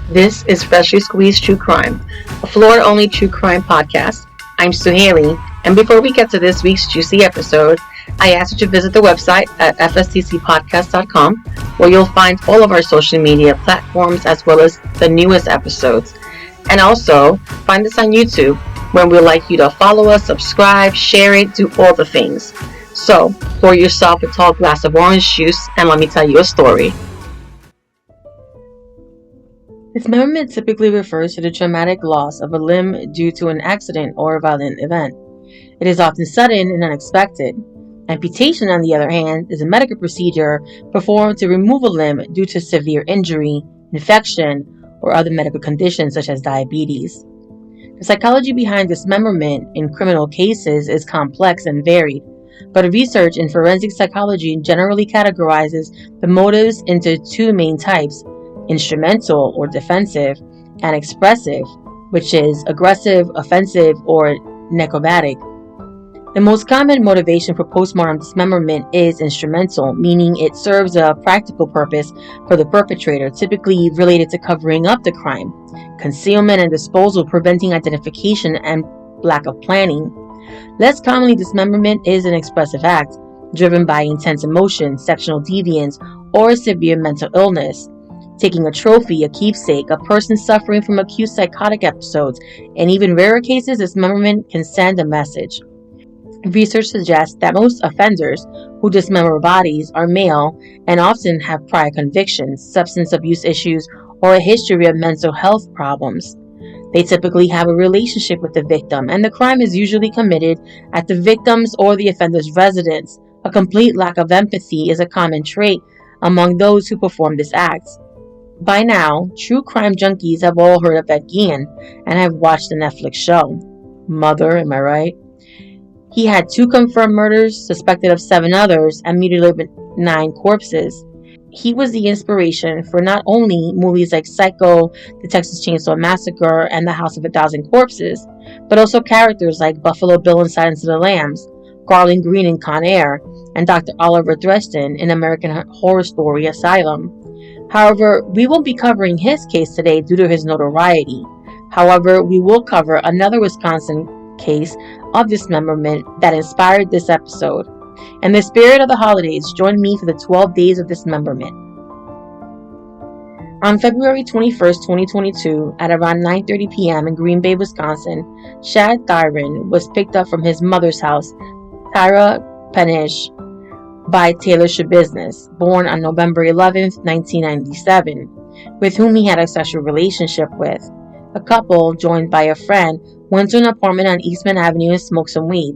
This is Freshly Squeezed True Crime, a Florida-only true crime podcast. I'm Suhaili, and before we get to this week's juicy episode, I ask you to visit the website at fstcpodcast.com, where you'll find all of our social media platforms as well as the newest episodes. And also, find us on YouTube, where we'd like you to follow us, subscribe, share it, do all the things. So, pour yourself a tall glass of orange juice and let me tell you a story. Dismemberment typically refers to the traumatic loss of a limb due to an accident or a violent event. It is often sudden and unexpected. Amputation, on the other hand, is a medical procedure performed to remove a limb due to severe injury, infection, or other medical conditions such as diabetes. The psychology behind dismemberment in criminal cases is complex and varied, but research in forensic psychology generally categorizes the motives into two main types: instrumental or defensive, and expressive, which is aggressive, offensive, or necromanic. The most common motivation for post-mortem dismemberment is instrumental, meaning it serves a practical purpose for the perpetrator, typically related to covering up the crime, concealment and disposal, preventing identification, and lack of planning. Less commonly, dismemberment is an expressive act, driven by intense emotion, sexual deviance, or severe mental illness. Taking a trophy, a keepsake, a person suffering from acute psychotic episodes, and even rarer cases, dismemberment can send a message. Research suggests that most offenders who dismember bodies are male and often have prior convictions, substance abuse issues, or a history of mental health problems. They typically have a relationship with the victim, and the crime is usually committed at the victim's or the offender's residence. A complete lack of empathy is a common trait among those who perform this act. By now, true crime junkies have all heard of Ed Gein and have watched the Netflix show. Mother, am I right? He had 2 confirmed murders, suspected of 7 others, and mutilated 9 corpses. He was the inspiration for not only movies like Psycho, The Texas Chainsaw Massacre, and The House of a Thousand Corpses, but also characters like Buffalo Bill in Silence of the Lambs, Garland Green in Con Air, and Dr. Oliver Dresden in American Horror Story Asylum. However, we won't be covering his case today due to his notoriety. However, we will cover another Wisconsin case of dismemberment that inspired this episode. In the spirit of the holidays, join me for the 12 days of dismemberment. On February 21st, 2022, at around 9:30 p.m. in Green Bay, Wisconsin, Shad Thyron was picked up from his mother's house, Tyra Penish, by Taylor Shabusiness, born on November 11, 1997, with whom he had a sexual relationship with. The couple, joined by a friend, went to an apartment on Eastman Avenue and smoked some weed.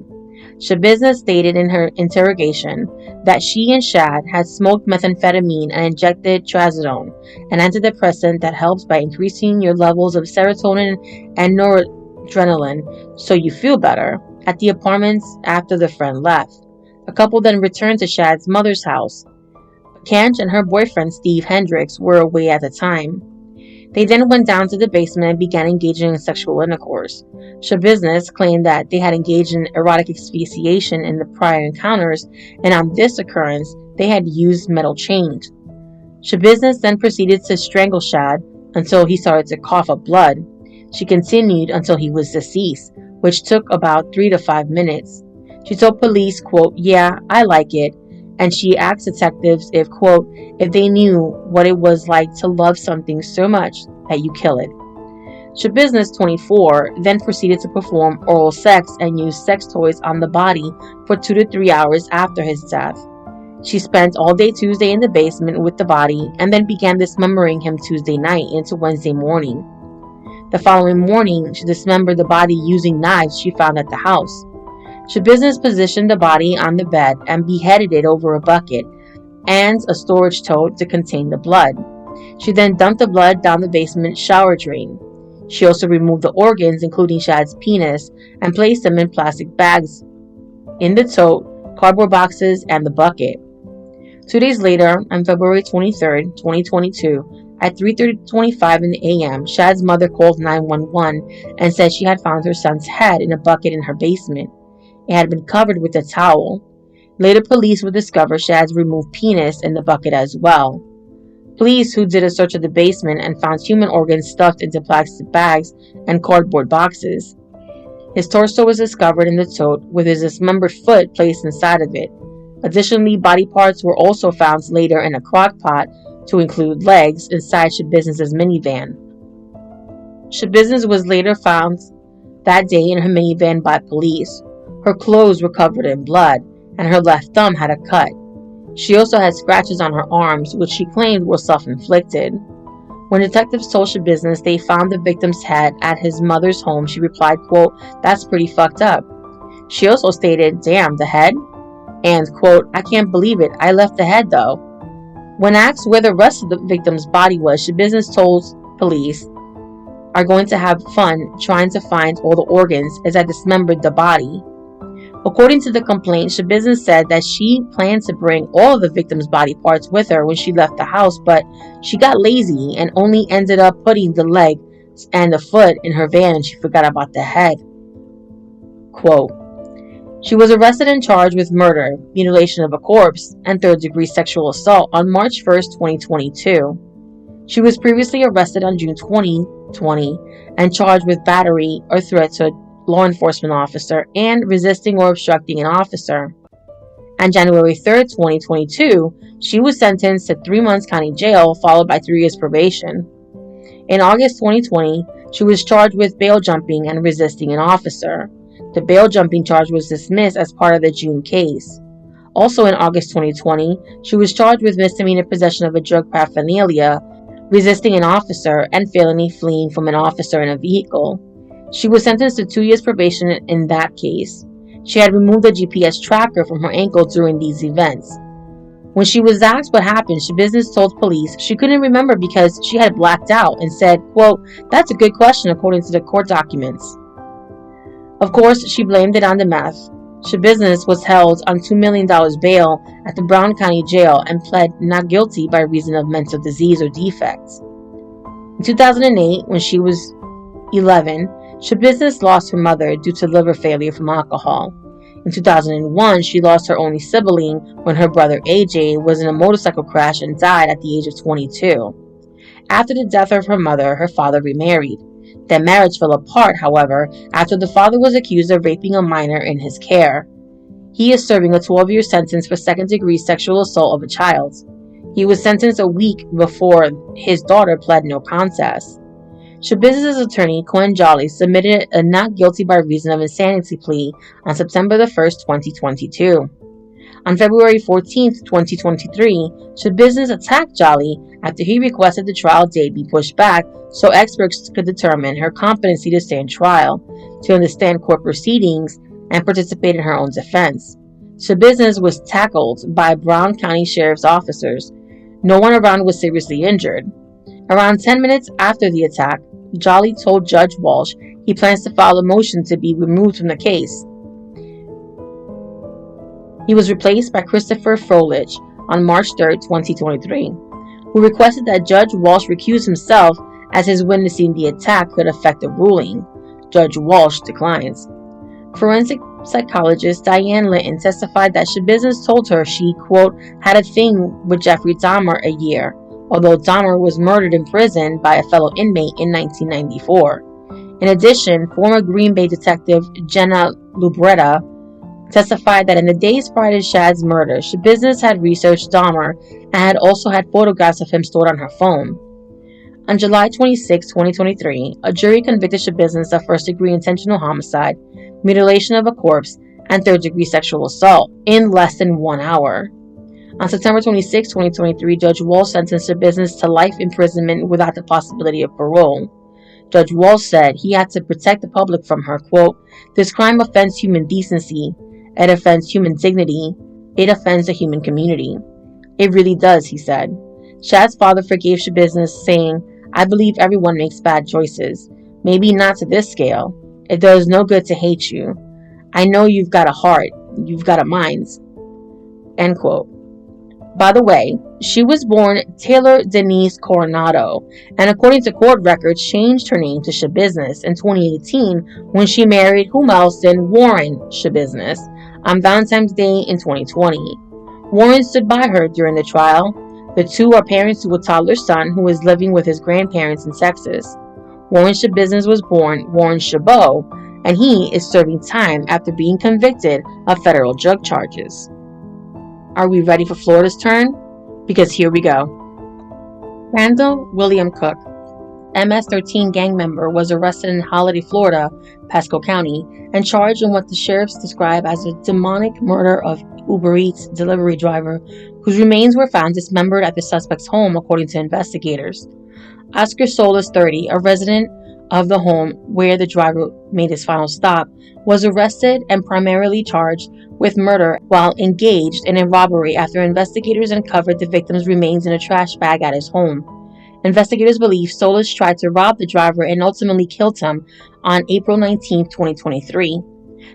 Shabusiness stated in her interrogation that she and Shad had smoked methamphetamine and injected trazodone, an antidepressant that helps by increasing your levels of serotonin and noradrenaline so you feel better, at the apartments after the friend left. The couple then returned to Shad's mother's house. Kanch and her boyfriend Steve Hendricks were away at the time. They then went down to the basement and began engaging in sexual intercourse. Shabusiness claimed that they had engaged in erotic asphyxiation in the prior encounters, and on this occurrence, they had used metal chains. Shabusiness then proceeded to strangle Shad until he started to cough up blood. She continued until he was deceased, which took about 3 to 5 minutes. She told police, quote, "Yeah, I like it," and she asked detectives if, quote, if they knew what it was like to love something so much that you kill it. Shabusiness, 24, then proceeded to perform oral sex and use sex toys on the body for 2 to 3 hours after his death. She spent all day Tuesday in the basement with the body and then began dismembering him Tuesday night into Wednesday morning. The following morning, she dismembered the body using knives she found at the house. Shabusiness positioned the body on the bed and beheaded it over a bucket and a storage tote to contain the blood. She then dumped the blood down the basement shower drain. She also removed the organs, including Shad's penis, and placed them in plastic bags in the tote, cardboard boxes, and the bucket. 2 days later, on February 23rd, 2022, at 3:25 in the a.m., Shad's mother called 911 and said she had found her son's head in a bucket in her basement. It had been covered with a towel. Later, police would discover Shad's removed penis in the bucket as well. Police who did a search of the basement and found human organs stuffed into plastic bags and cardboard boxes. His torso was discovered in the tote with his dismembered foot placed inside of it. Additionally, body parts were also found later in a crock pot, to include legs, inside Shabusiness's minivan. Shabusiness was later found that day in her minivan by police. Her clothes were covered in blood, and her left thumb had a cut. She also had scratches on her arms, which she claimed were self-inflicted. When detectives told Shabusiness they found the victim's head at his mother's home, she replied, quote, "That's pretty fucked up." She also stated, "Damn, the head?" And, quote, "I can't believe it. I left the head, though." When asked where the rest of the victim's body was, Shabusiness told police, "Are going to have fun trying to find all the organs as I dismembered the body." According to the complaint, Shabusiness said that she planned to bring all of the victim's body parts with her when she left the house, but she got lazy and only ended up putting the leg and the foot in her van, and she forgot about the head. Quote, "She was arrested and charged with murder, mutilation of a corpse, and third-degree sexual assault on March 1st, 2022. She was previously arrested on June 2020 and charged with battery or threat to a law enforcement officer and resisting or obstructing an officer. On January 3rd, 2022, she was sentenced to 3 months county jail followed by 3 years probation. In August 2020, she was charged with bail jumping and resisting an officer. The bail jumping charge was dismissed as part of the June case. Also in August 2020, she was charged with misdemeanor possession of a drug paraphernalia, resisting an officer, and felony fleeing from an officer in a vehicle. She was sentenced to 2 years probation in that case. She had removed a GPS tracker from her ankle during these events. When she was asked what happened, Shabusiness told police she couldn't remember because she had blacked out and said, quote, "That's a good question according to the court documents." Of course, she blamed it on the meth. Shabusiness was held on $2 million bail at the Brown County Jail and pled not guilty by reason of mental disease or defects. In 2008, when she was 11, Shabusiness lost her mother due to liver failure from alcohol. In 2001, she lost her only sibling when her brother AJ was in a motorcycle crash and died at the age of 22. After the death of her mother, her father remarried. Their marriage fell apart, however, after the father was accused of raping a minor in his care. He is serving a 12-year sentence for second-degree sexual assault of a child. He was sentenced a week before his daughter pled no contest. Shabusiness's attorney, Cohen Jolly, submitted a not guilty by reason of insanity plea on September 1st, 2022. On February 14th, 2023, Shabusiness attacked Jolly after he requested the trial date be pushed back so experts could determine her competency to stand trial, to understand court proceedings, and participate in her own defense. Shabusiness was tackled by Brown County Sheriff's officers. No one around was seriously injured. Around 10 minutes after the attack, Jolly told Judge Walsh he plans to file a motion to be removed from the case. He was replaced by Christopher Froelich on March 3, 2023, who requested that Judge Walsh recuse himself as his witnessing the attack could affect the ruling. Judge Walsh declines. Forensic psychologist Diane Linton testified that Shabusiness told her she, quote, "had a thing with Jeffrey Dahmer a year, although Dahmer was murdered in prison by a fellow inmate in 1994. In addition, former Green Bay detective Jenna Lubretta testified that in the days prior to Shad's murder, Shabusiness had researched Dahmer and had also had photographs of him stored on her phone. On July 26, 2023, a jury convicted Shabusiness of first-degree intentional homicide, mutilation of a corpse, and third-degree sexual assault in less than 1 hour. On September 26, 2023, Judge Walsh sentenced Shabusiness to life imprisonment without the possibility of parole. Judge Walsh said he had to protect the public from her, quote, "This crime offends human decency. It offends human dignity. It offends the human community." "It really does," he said. Shad's father forgave Shabusiness, saying, "I believe everyone makes bad choices. Maybe not to this scale. It does no good to hate you. I know you've got a heart. You've got a mind." End quote. By the way, she was born Taylor Denise Coronado, and according to court records, changed her name to Shabusiness in 2018 when she married whom else than Warren Shabusiness on Valentine's Day in 2020. Warren stood by her during the trial. The two are parents to a toddler son who is living with his grandparents in Texas. Warren's business was born Warren Chabot, and he is serving time after being convicted of federal drug charges. Are we ready for Florida's turn? Because here we go. Randall William Cook, MS-13 gang member, was arrested in Holiday, Florida, Pasco County, and charged in what the sheriffs describe as a demonic murder of Uber Eats delivery driver whose remains were found dismembered at the suspect's home, according to investigators. Oscar Solis, 30, a resident of the home where the driver made his final stop, was arrested and primarily charged with murder while engaged in a robbery after investigators uncovered the victim's remains in a trash bag at his home. Investigators believe Solis tried to rob the driver and ultimately killed him on April 19, 2023.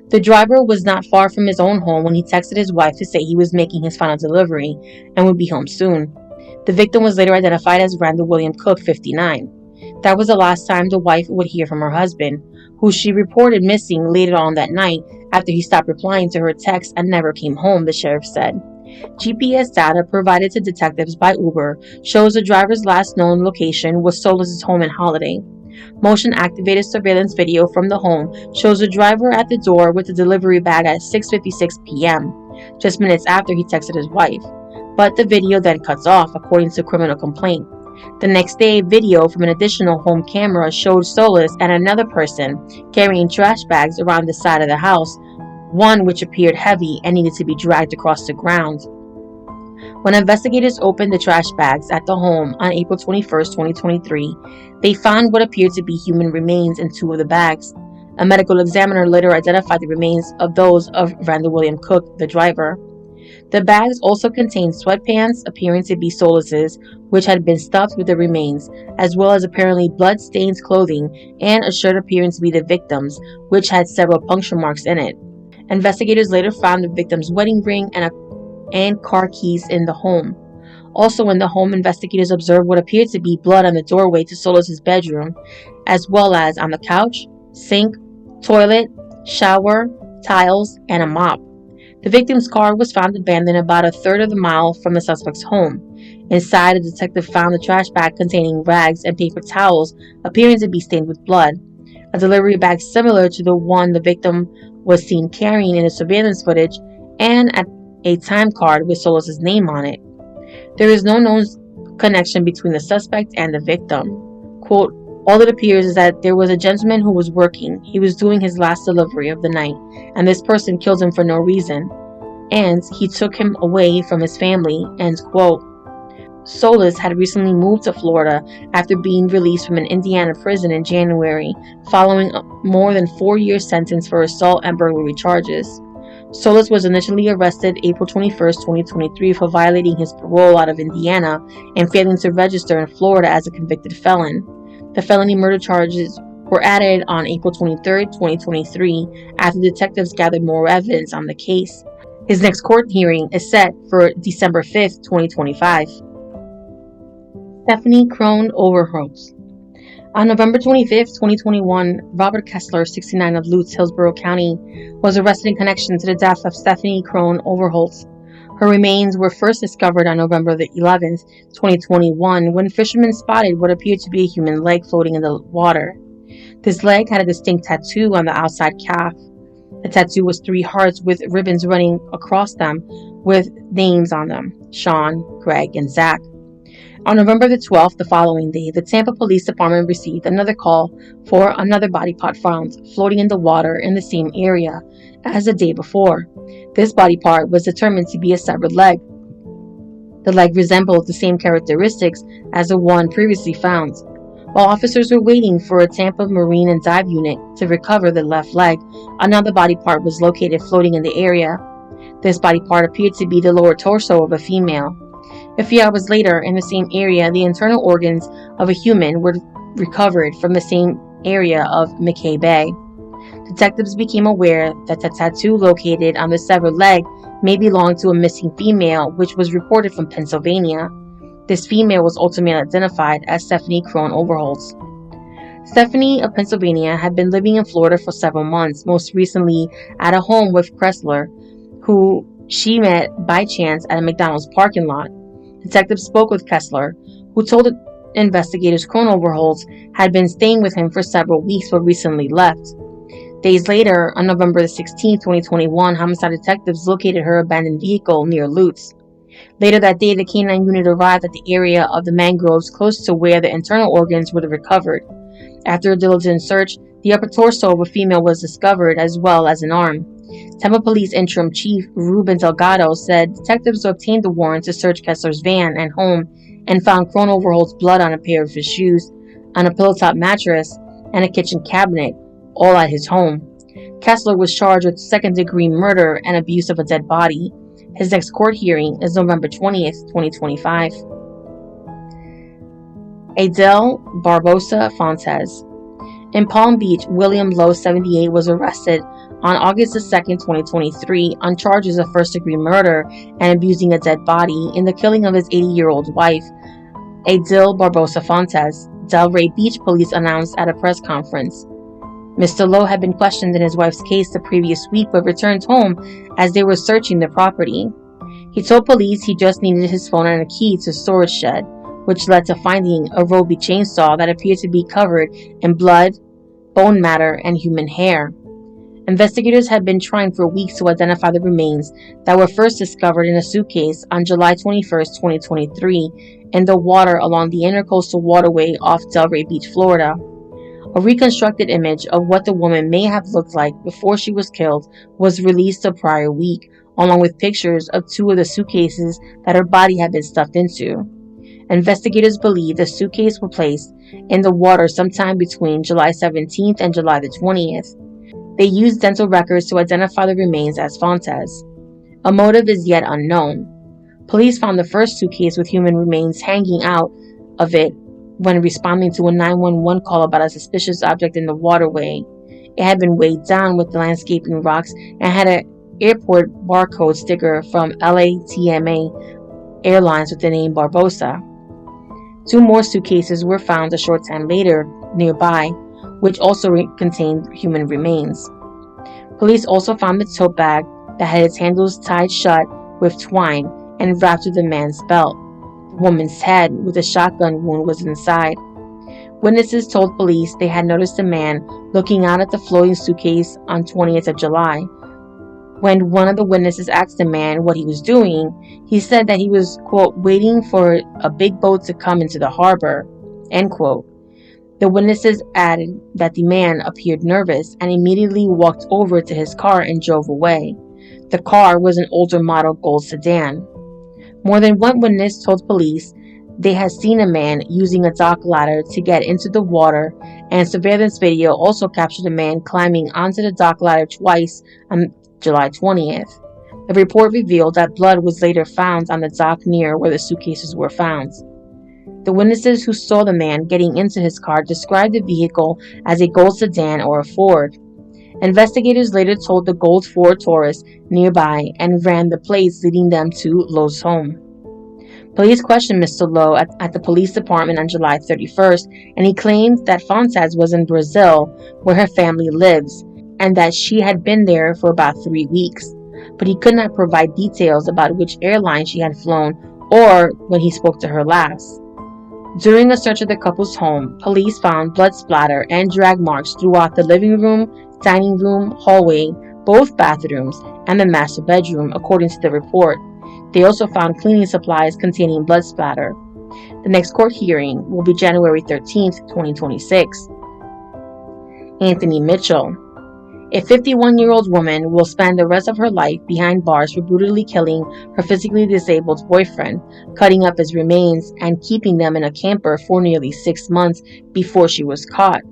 The driver was not far from his own home when he texted his wife to say he was making his final delivery and would be home soon. The victim was later identified as Randall William Cook, 59. That was the last time the wife would hear from her husband, who she reported missing later on that night after he stopped replying to her texts and never came home, the sheriff said. GPS data provided to detectives by Uber shows the driver's last known location was Solis' home in Holiday. Motion-activated surveillance video from the home shows the driver at the door with the delivery bag at 6:56 p.m., just minutes after he texted his wife. But the video then cuts off, according to a criminal complaint. The next day, video from an additional home camera showed Solis and another person carrying trash bags around the side of the house, one which appeared heavy and needed to be dragged across the ground. When investigators opened the trash bags at the home on April 21, 2023, they found what appeared to be human remains in two of the bags. A medical examiner later identified the remains of those of Randall William Cook, the driver. The bags also contained sweatpants appearing to be Solis's, which had been stuffed with the remains, as well as apparently blood-stained clothing and a shirt appearing to be the victim's, which had several puncture marks in it. Investigators later found the victim's wedding ring and car keys in the home. Also in the home, investigators observed what appeared to be blood on the doorway to Solis's bedroom, as well as on the couch, sink, toilet, shower, tiles, and a mop. The victim's car was found abandoned about a third of the mile from the suspect's home. Inside, a detective found a trash bag containing rags and paper towels appearing to be stained with blood. A delivery bag similar to the one the victim was seen carrying in the surveillance footage, and a time card with Solis' name on it. There is no known connection between the suspect and the victim. Quote, all it appears is that there was a gentleman who was working. He was doing his last delivery of the night, and this person killed him for no reason. And he took him away from his family, end quote. Solis had recently moved to Florida after being released from an Indiana prison in January, following a more than 4-year sentence for assault and burglary charges. Solis was initially arrested April 21, 2023 for violating his parole out of Indiana and failing to register in Florida as a convicted felon. The felony murder charges were added on April 23, 2023 after detectives gathered more evidence on the case. His next court hearing is set for December 5, 2025. Stephanie Crone Overholtz. On November 25, 2021, Robert Kessler, 69 of Lutz, Hillsborough County, was arrested in connection to the death of Stephanie Crone Overholtz. Her remains were first discovered on November 11, 2021, when fishermen spotted what appeared to be a human leg floating in the water. This leg had a distinct tattoo on the outside calf. The tattoo was 3 hearts with ribbons running across them with names on them: Sean, Greg, and Zach. On November 12th, the following day, the Tampa Police Department received another call for another body part found floating in the water in the same area as the day before. This body part was determined to be a severed leg. The leg resembled the same characteristics as the one previously found. While officers were waiting for a Tampa Marine and Dive unit to recover the left leg, another body part was located floating in the area. This body part appeared to be the lower torso of a female. A few hours later, in the same area, the internal organs of a human were recovered from the same area of McKay Bay. Detectives became aware that the tattoo located on the severed leg may belong to a missing female, which was reported from Pennsylvania. This female was ultimately identified as Stephanie Crone Overholtz. Stephanie of Pennsylvania had been living in Florida for several months, most recently at a home with Kressler, who she met by chance at a McDonald's parking lot. Detectives spoke with Kessler, who told investigators Kronover Holtz had been staying with him for several weeks but recently left. Days later, on November 16, 2021, homicide detectives located her abandoned vehicle near Lutz. Later that day, the canine unit arrived at the area of the mangroves close to where the internal organs were recovered. After a diligent search, the upper torso of a female was discovered, as well as an arm. Tampa Police Interim Chief Ruben Delgado said detectives obtained the warrant to search Kessler's van and home and found Kronover Holtz's blood on a pair of his shoes, on a pillow-top mattress, and a kitchen cabinet, all at his home. Kessler was charged with second-degree murder and abuse of a dead body. His next court hearing is November 20th, 2025. Adele Barbosa Fontes. In Palm Beach, William Lowe, 78, was arrested on August 2nd, 2023, on charges of first-degree murder and abusing a dead body in the killing of his 80-year-old wife, Adele Barbosa Fontes, Delray Beach Police announced at a press conference. Mr. Lowe had been questioned in his wife's case the previous week but returned home as they were searching the property. He told police he just needed his phone and a key to a storage shed, which led to finding a Roby chainsaw that appeared to be covered in blood, bone matter, and human hair. Investigators had been trying for weeks to identify the remains that were first discovered in a suitcase on July 21, 2023, in the water along the Intercoastal Waterway off Delray Beach, Florida. A reconstructed image of what the woman may have looked like before she was killed was released the prior week, along with pictures of two of the suitcases that her body had been stuffed into. Investigators believe the suitcase was placed in the water sometime between July 17th and July the 20th. They used dental records to identify the remains as Fontes. A motive is yet unknown. Police found the first suitcase with human remains hanging out of it when responding to a 911 call about a suspicious object in the waterway. It had been weighed down with landscaping rocks and had an airport barcode sticker from LATMA Airlines with the name Barbosa. Two more suitcases were found a short time later nearby, which also contained human remains. Police also found the tote bag that had its handles tied shut with twine and wrapped with the man's belt. The woman's head with a shotgun wound was inside. Witnesses told police they had noticed a man looking out at the floating suitcase on 20th of July. When one of the witnesses asked the man what he was doing, he said that he was, quote, waiting for a big boat to come into the harbor, end quote. The witnesses added that the man appeared nervous and immediately walked over to his car and drove away. The car was an older model gold sedan. More than one witness told police they had seen a man using a dock ladder to get into the water, and surveillance video also captured a man climbing onto the dock ladder twice on July 20th. The report revealed that blood was later found on the dock near where the suitcases were found. The witnesses who saw the man getting into his car described the vehicle as a gold sedan or a Ford. Investigators later told the gold Ford Taurus nearby and ran the plates leading them to Lowe's home. Police questioned Mr. Lowe at the police department on July 31st, and he claimed that Fontes was in Brazil, where her family lives, and that she had been there for about 3 weeks, but he could not provide details about which airline she had flown or when he spoke to her last. During a search of the couple's home, police found blood splatter and drag marks throughout the living room, dining room, hallway, both bathrooms, and the master bedroom, according to the report. They also found cleaning supplies containing blood splatter. The next court hearing will be January 13th, 2026. Anthony Mitchell. A 51-year-old woman will spend the rest of her life behind bars for brutally killing her physically disabled boyfriend, cutting up his remains, and keeping them in a camper for nearly 6 months before she was caught.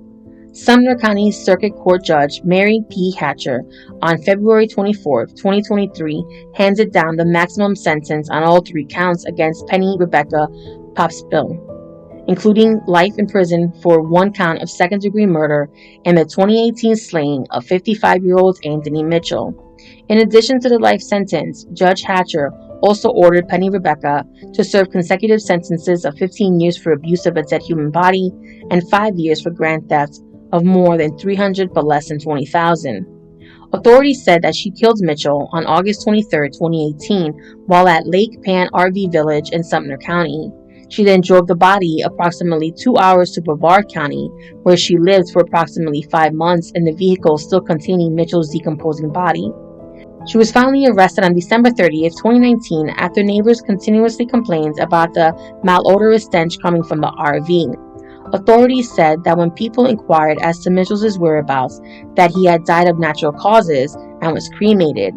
Sumner County Circuit Court Judge Mary P. Hatcher on February 24, 2023, handed down the maximum sentence on all 3 counts against Penny Rebecca Popspill, including life in prison for 1 count of second-degree murder and the 2018 slaying of 55-year-old Anthony Mitchell. In addition to the life sentence, Judge Hatcher also ordered Penny Rebecca to serve consecutive sentences of 15 years for abuse of a dead human body and 5 years for grand theft of more than $300 but less than $20,000. Authorities said that she killed Mitchell on August 23, 2018, while at Lake Pan RV Village in Sumner County. She then drove the body approximately 2 hours to Brevard County, where she lived for approximately 5 months in the vehicle still containing Mitchell's decomposing body. She was finally arrested on December 30th, 2019, after neighbors continuously complained about the malodorous stench coming from the RV. Authorities said that when people inquired as to Mitchell's whereabouts, that he had died of natural causes and was cremated.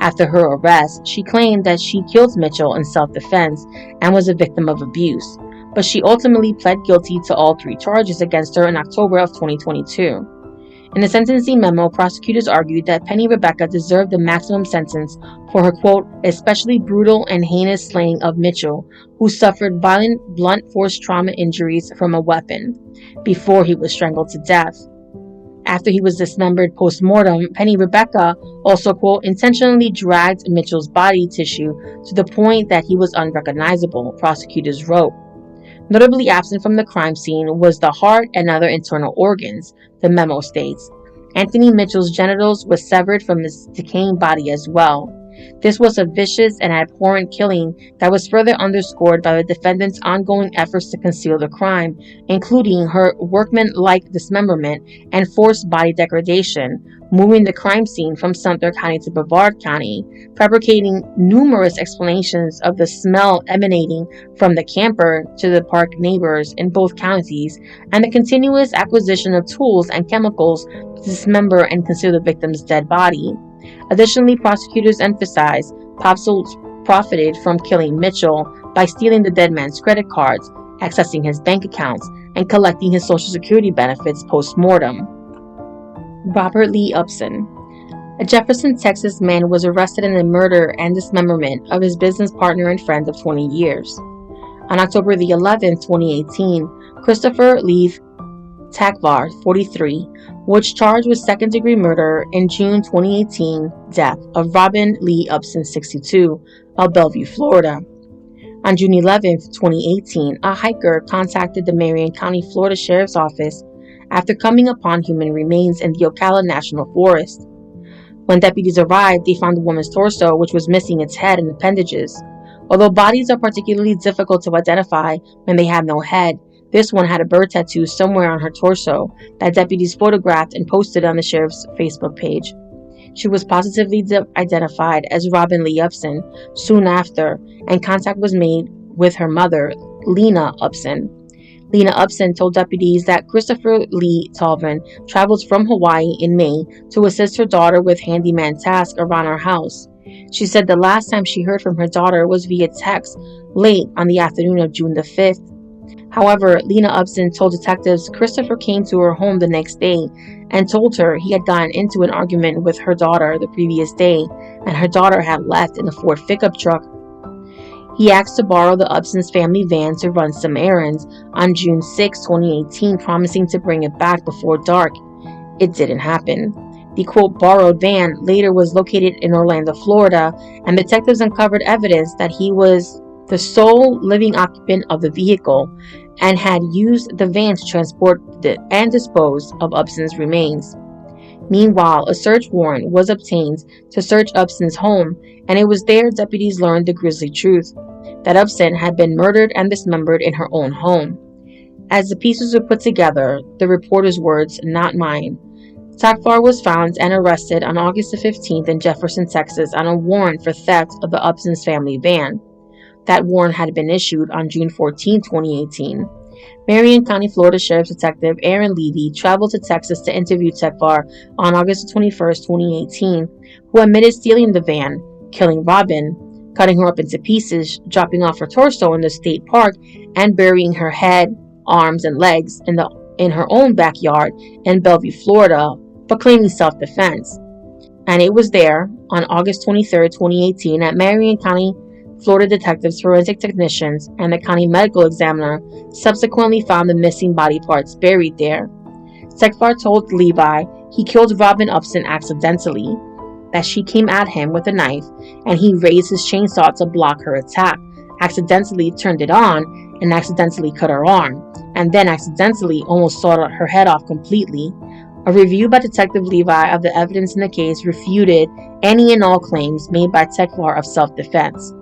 After her arrest, she claimed that she killed Mitchell in self-defense and was a victim of abuse, but she ultimately pled guilty to all 3 charges against her in October of 2022. In a sentencing memo, prosecutors argued that Penny Rebecca deserved the maximum sentence for her, quote, especially brutal and heinous slaying of Mitchell, who suffered violent blunt force trauma injuries from a weapon before he was strangled to death. After he was dismembered post-mortem, Penny Rebecca also, quote, intentionally dragged Mitchell's body tissue to the point that he was unrecognizable, prosecutors wrote. Notably absent from the crime scene was the heart and other internal organs, the memo states. Anthony Mitchell's genitals were severed from his decaying body as well. This was a vicious and abhorrent killing that was further underscored by the defendant's ongoing efforts to conceal the crime, including her workman-like dismemberment and forced body degradation, moving the crime scene from Sumter County to Brevard County, fabricating numerous explanations of the smell emanating from the camper to the park neighbors in both counties, and the continuous acquisition of tools and chemicals to dismember and conceal the victim's dead body. Additionally, prosecutors emphasized Popsell profited from killing Mitchell by stealing the dead man's credit cards, accessing his bank accounts, and collecting his Social Security benefits post-mortem. Robert Lee Upson. A Jefferson, Texas man was arrested in the murder and dismemberment of his business partner and friend of 20 years. On October the 11th, 2018, Christopher Lee Takvar, 43, was charged with second-degree murder in June 2018 death of Robin Lee Upson, 62, of Bellevue, Florida. On June 11, 2018, a hiker contacted the Marion County, Florida Sheriff's Office after coming upon human remains in the Ocala National Forest. When deputies arrived, they found the woman's torso, which was missing its head and appendages. Although bodies are particularly difficult to identify when they have no head, this one had a bird tattoo somewhere on her torso that deputies photographed and posted on the sheriff's Facebook page. She was positively identified as Robin Lee Upson soon after, and contact was made with her mother, Lena Upson. Lena Upson told deputies that Christopher Lee Talvin traveled from Hawaii in May to assist her daughter with handyman tasks around her house. She said the last time she heard from her daughter was via text late on the afternoon of June the 5th. However, Lena Upson told detectives Christopher came to her home the next day and told her he had gotten into an argument with her daughter the previous day and her daughter had left in a Ford pickup truck. He asked to borrow the Upson's family van to run some errands on June 6, 2018, promising to bring it back before dark. It didn't happen. The quote borrowed van later was located in Orlando, Florida, and detectives uncovered evidence that he was the sole living occupant of the vehicle and had used the van to transport and dispose of Upson's remains. Meanwhile, a search warrant was obtained to search Upson's home, and it was there deputies learned the grisly truth, that Upson had been murdered and dismembered in her own home. As the pieces were put together, the reporter's words, not mine, Takvar was found and arrested on August 15th in Jefferson, Texas on a warrant for theft of the Upson's family van. That warrant had been issued on June 14, 2018. Marion County, Florida Sheriff's Detective Aaron Levy traveled to Texas to interview Takvar on August 21, 2018, who admitted stealing the van, killing Robin, cutting her up into pieces, dropping off her torso in the state park, and burying her head, arms, and legs in her own backyard in Bellevue, Florida, but claiming self-defense. And it was there, on August 23, 2018, at Marion County, Florida detectives, forensic technicians, and the county medical examiner subsequently found the missing body parts buried there. Takvar told Levi he killed Robin Upson accidentally, that she came at him with a knife and he raised his chainsaw to block her attack, accidentally turned it on, and accidentally cut her arm, and then accidentally almost sawed her head off completely. A review by Detective Levi of the evidence in the case refuted any and all claims made by Tekvar of self-defense.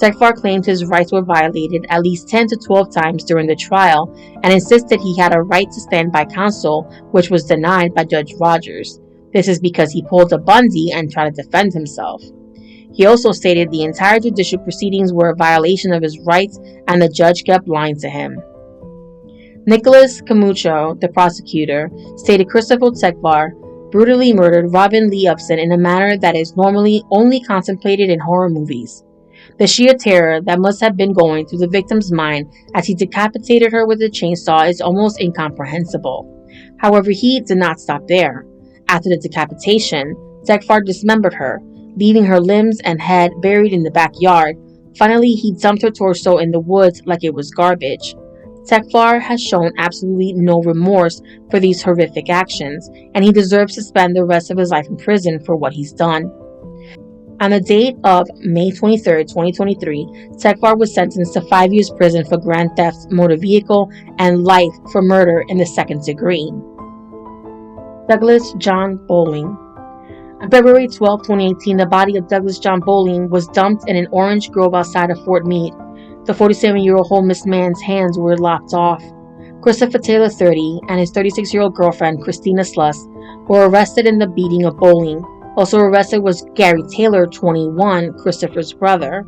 Tekvar claimed his rights were violated at least 10 to 12 times during the trial and insisted he had a right to stand by counsel, which was denied by Judge Rogers. This is because he pulled a Bundy and tried to defend himself. He also stated the entire judicial proceedings were a violation of his rights and the judge kept lying to him. Nicholas Camacho, the prosecutor, stated Christopher Tekvar brutally murdered Robin Lee Upson in a manner that is normally only contemplated in horror movies. The sheer terror that must have been going through the victim's mind as he decapitated her with a chainsaw is almost incomprehensible. However, he did not stop there. After the decapitation, Tekvar dismembered her, leaving her limbs and head buried in the backyard. Finally, he dumped her torso in the woods like it was garbage. Tekvar has shown absolutely no remorse for these horrific actions, and he deserves to spend the rest of his life in prison for what he's done. On the date of May 23, 2023, Tekvar was sentenced to 5 years prison for grand theft motor vehicle and life for murder in the second degree. Douglas John Bowling. On February 12, 2018, the body of Douglas John Bowling was dumped in an orange grove outside of Fort Meade. The 47-year-old homeless man's hands were lopped off. Christopher Taylor, 30, and his 36-year-old girlfriend, Christina Sluss, were arrested in the beating of Bowling. Also arrested was Gary Taylor, 21, Christopher's brother.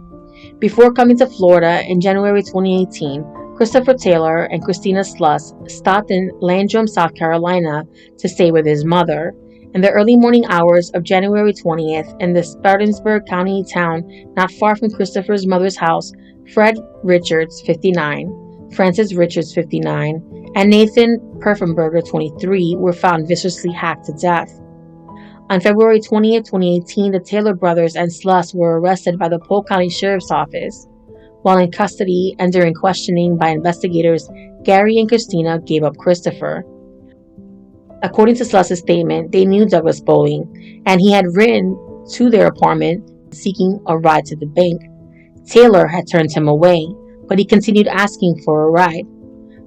Before coming to Florida in January 2018, Christopher Taylor and Christina Sluss stopped in Landrum, South Carolina to stay with his mother. In the early morning hours of January 20th, in the Spartanburg County town not far from Christopher's mother's house, Fred Richards, 59, Francis Richards, 59, and Nathan Perfenberger, 23, were found viciously hacked to death. On February 20, 2018, the Taylor brothers and Sluss were arrested by the Polk County Sheriff's Office. While in custody and during questioning by investigators, Gary and Christina gave up Christopher. According to Sluss's statement, they knew Douglas Bowling, and he had ridden to their apartment seeking a ride to the bank. Taylor had turned him away, but he continued asking for a ride.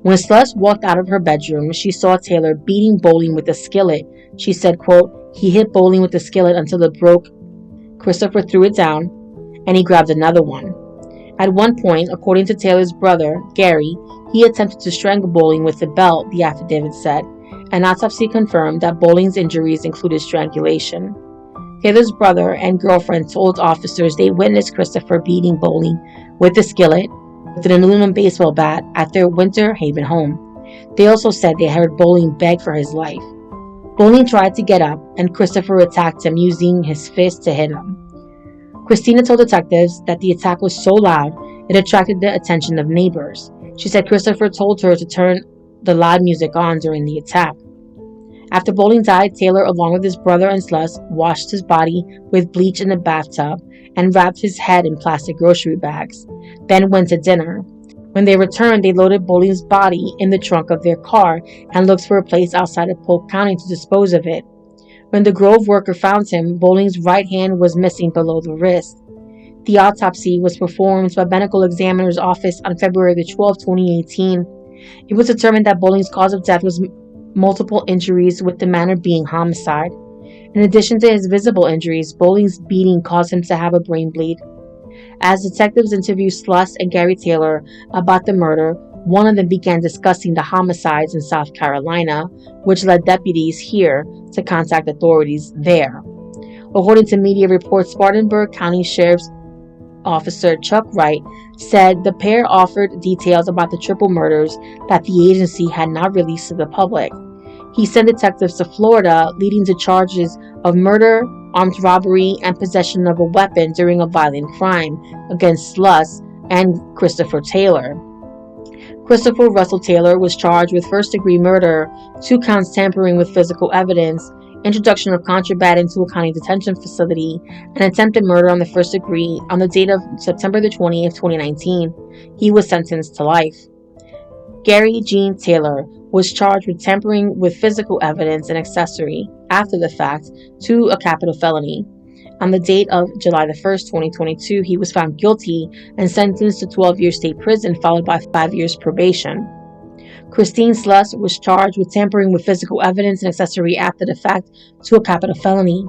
When Sluss walked out of her bedroom, she saw Taylor beating Bowling with a skillet. She said, quote, "He hit Bowling with the skillet until it broke. Christopher threw it down, and he grabbed another one." At one point, according to Taylor's brother, Gary, he attempted to strangle Bowling with a belt, the affidavit said. An autopsy confirmed that Bowling's injuries included strangulation. Taylor's brother and girlfriend told officers they witnessed Christopher beating Bowling with the skillet with an aluminum baseball bat at their Winter Haven home. They also said they heard Bowling beg for his life. Bowling tried to get up, and Christopher attacked him using his fist to hit him. Christina told detectives that the attack was so loud it attracted the attention of neighbors. She said Christopher told her to turn the loud music on during the attack. After Bowling died, Taylor, along with his brother and Sluss, washed his body with bleach in the bathtub and wrapped his head in plastic grocery bags, then went to dinner. When they returned, they loaded Bowling's body in the trunk of their car and looked for a place outside of Polk County to dispose of it. When the Grove worker found him, Bowling's right hand was missing below the wrist. The autopsy was performed by medical examiner's office on February 12, 2018. It was determined that Bowling's cause of death was multiple injuries, with the manner being homicide. In addition to his visible injuries, Bowling's beating caused him to have a brain bleed. As detectives interviewed Sluss and Gary Taylor about the murder, one of them began discussing the homicides in South Carolina, which led deputies here to contact authorities there. According to media reports, Spartanburg County Sheriff's Officer Chuck Wright said the pair offered details about the triple murders that the agency had not released to the public. He sent detectives to Florida, leading to charges of murder, armed robbery, and possession of a weapon during a violent crime against Sluss and Christopher Taylor. Christopher Russell Taylor was charged with first-degree murder, 2 counts tampering with physical evidence, introduction of contraband into a county detention facility, and attempted murder on the first degree on the date of September 20th, 2019. He was sentenced to life. Gary Gene Taylor was charged with tampering with physical evidence and accessory, after the fact, to a capital felony. On the date of July 1st, 2022, he was found guilty and sentenced to 12 years state prison, followed by 5 years probation. Christine Sluss was charged with tampering with physical evidence and accessory after the fact to a capital felony.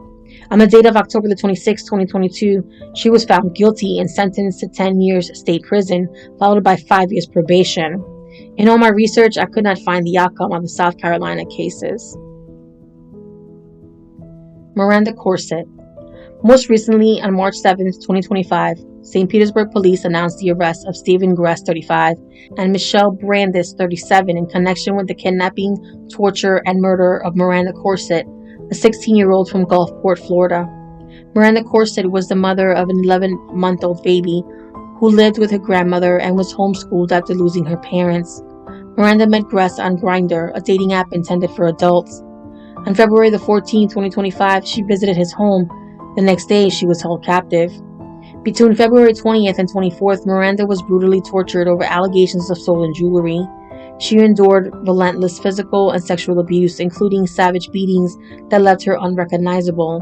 On the date of October 26, 2022, she was found guilty and sentenced to 10 years state prison, followed by 5 years probation. In all my research, I could not find the outcome of the South Carolina cases. Miranda Corset. Most recently, on March 7, 2025, St. Petersburg police announced the arrest of Stephen Gress, 35, and Michelle Brandis, 37, in connection with the kidnapping, torture, and murder of Miranda Corset, a 16-year-old from Gulfport, Florida. Miranda Corset was the mother of an 11-month-old baby who lived with her grandmother and was homeschooled after losing her parents. Miranda met Gress on Grindr, a dating app intended for adults. On February 14, 2025, she visited his home. The next day, she was held captive. Between February 20th and 24th, Miranda was brutally tortured over allegations of stolen jewelry. She endured relentless physical and sexual abuse, including savage beatings that left her unrecognizable.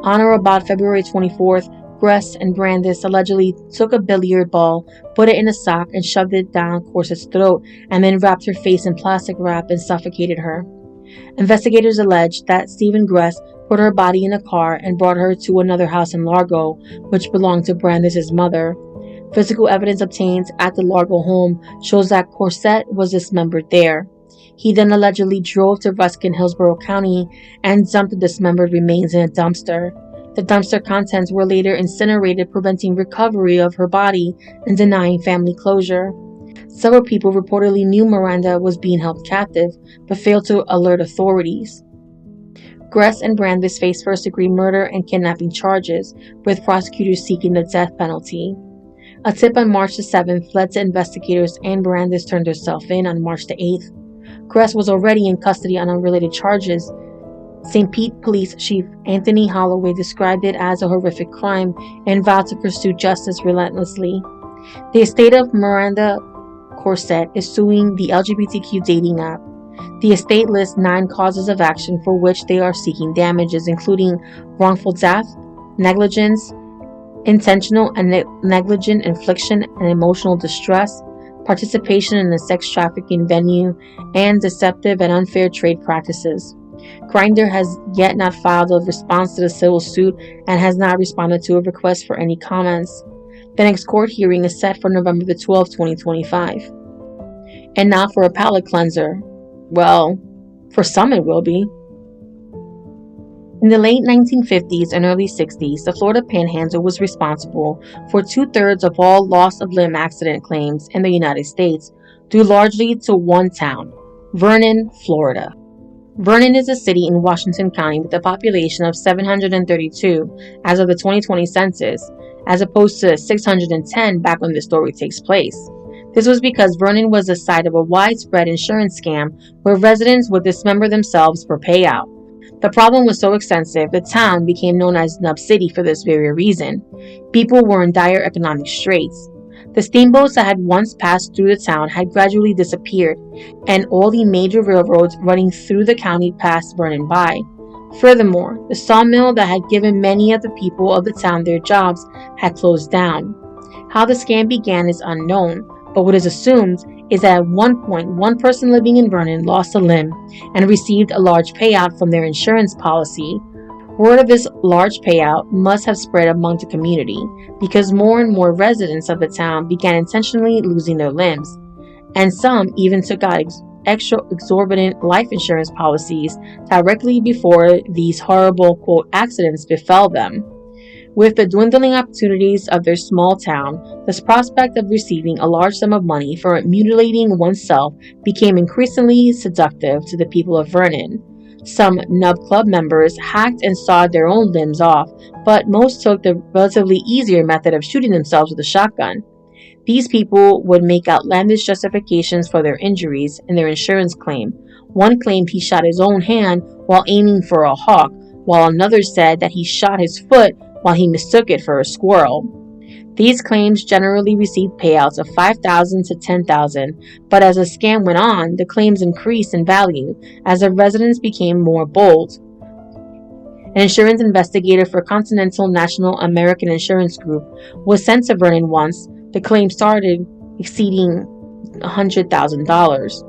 On or about February 24th, Gress and Brandis allegedly took a billiard ball, put it in a sock, and shoved it down Corset's throat, and then wrapped her face in plastic wrap and suffocated her. Investigators alleged that Stephen Gress put her body in a car and brought her to another house in Largo, which belonged to Brandis' mother. Physical evidence obtained at the Largo home shows that Corset was dismembered there. He then allegedly drove to Ruskin, Hillsborough County, and dumped the dismembered remains in a dumpster. The dumpster contents were later incinerated, preventing recovery of her body and denying family closure. Several people reportedly knew Miranda was being held captive, but failed to alert authorities. Gress and Brandis faced first-degree murder and kidnapping charges, with prosecutors seeking the death penalty. A tip on March 7th led to investigators, and Brandis turned herself in on March 8th. Gress was already in custody on unrelated charges. St. Pete Police Chief Anthony Holloway described it as a horrific crime and vowed to pursue justice relentlessly. The estate of Miranda Corset is suing the LGBTQ dating app. The estate lists 9 causes of action for which they are seeking damages, including wrongful death, negligence, intentional and negligent infliction and emotional distress, participation in a sex trafficking venue, and deceptive and unfair trade practices. Grindr has yet not filed a response to the civil suit and has not responded to a request for any comments. The next court hearing is set for November 12, 2025. And now for a palate cleanser. Well, for some it will be. In the late 1950s and early 60s, the Florida Panhandle was responsible for 2/3 of all loss of limb accident claims in the United States, due largely to one town, Vernon, Florida. Vernon is a city in Washington County with a population of 732 as of the 2020 census, as opposed to 610 back when the story takes place. This was because Vernon was the site of a widespread insurance scam where residents would dismember themselves for payout. The problem was so extensive, the town became known as Nub City for this very reason. People were in dire economic straits. The steamboats that had once passed through the town had gradually disappeared, and all the major railroads running through the county passed Vernon by. Furthermore, the sawmill that had given many of the people of the town their jobs had closed down. How the scam began is unknown, but what is assumed is that at one point, one person living in Vernon lost a limb and received a large payout from their insurance policy. Word of this large payout must have spread among the community because more and more residents of the town began intentionally losing their limbs, and some even took out exorbitant life insurance policies directly before these horrible, quote, accidents befell them. With the dwindling opportunities of their small town, the prospect of receiving a large sum of money for mutilating oneself became increasingly seductive to the people of Vernon. Some Nub Club members hacked and sawed their own limbs off, but most took the relatively easier method of shooting themselves with a shotgun. These people would make outlandish justifications for their injuries in their insurance claim. One claimed he shot his own hand while aiming for a hawk, while another said that he shot his foot while he mistook it for a squirrel. These claims generally received payouts of $5,000 to $10,000, but as the scam went on, the claims increased in value as the residents became more bold. An insurance investigator for Continental National American Insurance Group was sent to Vernon once the claim started exceeding $100,000.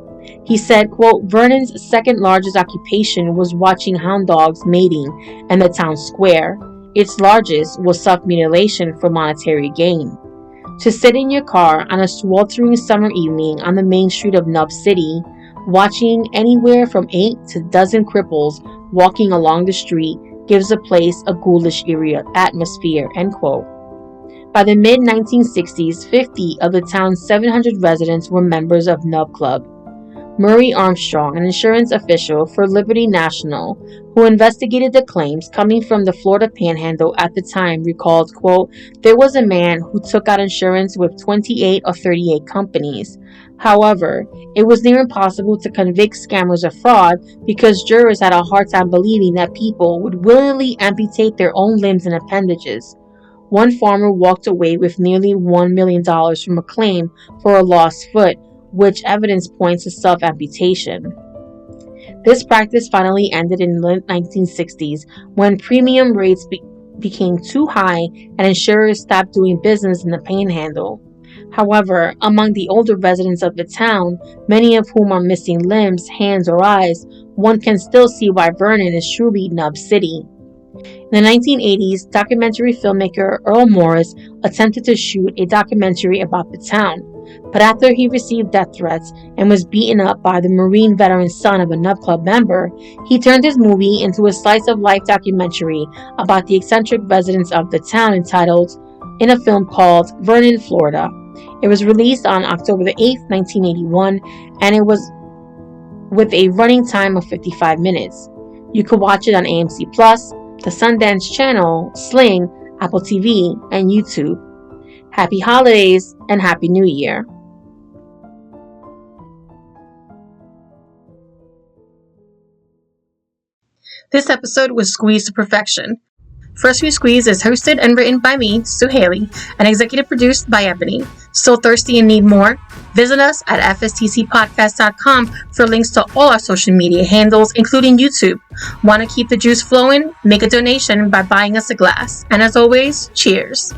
He said, quote, Vernon's second largest occupation was watching hound dogs mating in the town square. Its largest was self-mutilation for monetary gain. To sit in your car on a sweltering summer evening on the main street of Nub City, watching anywhere from 8 to 12 cripples walking along the street gives the place a ghoulish eerie atmosphere, end quote. By the mid-1960s, 50 of the town's 700 residents were members of Nub Club. Murray Armstrong, an insurance official for Liberty National, who investigated the claims coming from the Florida Panhandle at the time, recalled, quote, there was a man who took out insurance with 28 or 38 companies. However, it was near impossible to convict scammers of fraud because jurors had a hard time believing that people would willingly amputate their own limbs and appendages. One farmer walked away with nearly $1 million from a claim for a lost foot, which evidence points to self-amputation. This practice finally ended in the 1960s when premium rates became too high and insurers stopped doing business in the Panhandle. However, among the older residents of the town, many of whom are missing limbs, hands, or eyes, one can still see why Vernon is truly Nub City. In the 1980s, documentary filmmaker Earl Morris attempted to shoot a documentary about the town, but after he received death threats and was beaten up by the Marine veteran son of a Nub Club member, he turned his movie into a slice-of-life documentary about the eccentric residents of the town entitled, in a film called Vernon, Florida. It was released on October 8, 1981, and it was with a running time of 55 minutes. You could watch it on AMC+, the Sundance Channel, Sling, Apple TV, and YouTube. Happy holidays and Happy New Year. This episode was squeezed to perfection. First Few Squeeze is hosted and written by me, Sue Haley, and executive produced by Ebony. Still thirsty and need more? Visit us at fstcpodcast.com for links to all our social media handles, including YouTube. Want to keep the juice flowing? Make a donation by buying us a glass. And as always, cheers.